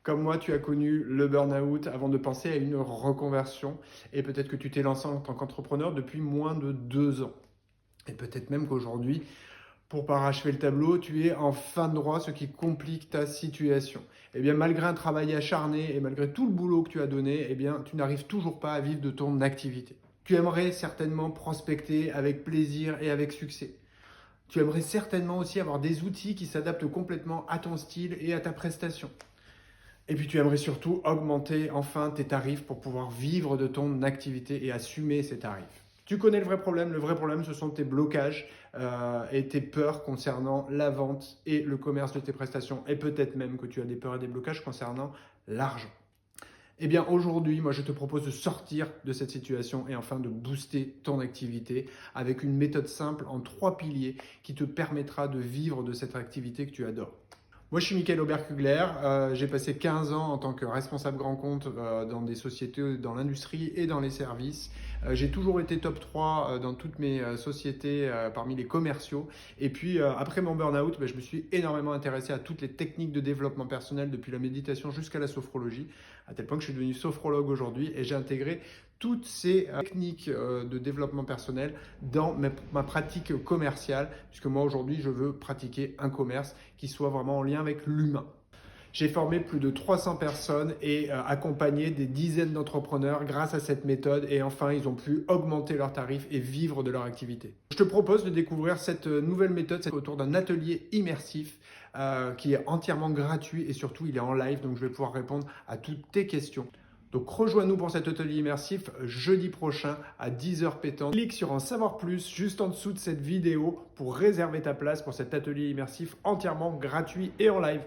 comme moi, tu as connu le burn-out avant de penser à une reconversion et peut-être que tu t'es lancé en tant qu'entrepreneur depuis moins de 2 ans. Et peut-être même qu'aujourd'hui, pour parachever le tableau, tu es en fin de droit, ce qui complique ta situation. Eh bien, malgré un travail acharné et malgré tout le boulot que tu as donné, eh bien, tu n'arrives toujours pas à vivre de ton activité. Tu aimerais certainement prospecter avec plaisir et avec succès. Tu aimerais certainement aussi avoir des outils qui s'adaptent complètement à ton style et à ta prestation. Et puis tu aimerais surtout augmenter enfin tes tarifs pour pouvoir vivre de ton activité et assumer ces tarifs. Tu connais le vrai problème. Le vrai problème, ce sont tes blocages et tes peurs concernant la vente et le commerce de tes prestations. Et peut-être même que tu as des peurs et des blocages concernant l'argent. Eh bien aujourd'hui, moi je te propose de sortir de cette situation et enfin de booster ton activité avec une méthode simple en 3 piliers qui te permettra de vivre de cette activité que tu adores. Moi, je suis Michael Aubert-Kugler. J'ai passé 15 ans en tant que responsable grand compte dans des sociétés, dans l'industrie et dans les services. J'ai toujours été top 3 dans toutes mes sociétés parmi les commerciaux. Et puis, après mon burn-out, je me suis énormément intéressé à toutes les techniques de développement personnel, depuis la méditation jusqu'à la sophrologie, à tel point que je suis devenu sophrologue aujourd'hui et j'ai intégré toutes ces techniques de développement personnel dans ma pratique commerciale, puisque moi aujourd'hui je veux pratiquer un commerce qui soit vraiment en lien avec l'humain. J'ai formé plus de 300 personnes et accompagné des dizaines d'entrepreneurs grâce à cette méthode et enfin ils ont pu augmenter leurs tarifs et vivre de leur activité. Je te propose de découvrir cette nouvelle méthode autour d'un atelier immersif qui est entièrement gratuit et surtout il est en live, donc je vais pouvoir répondre à toutes tes questions. Donc rejoins-nous pour cet atelier immersif jeudi prochain à 10h pétant. Clique sur en savoir plus juste en dessous de cette vidéo pour réserver ta place pour cet atelier immersif entièrement gratuit et en live.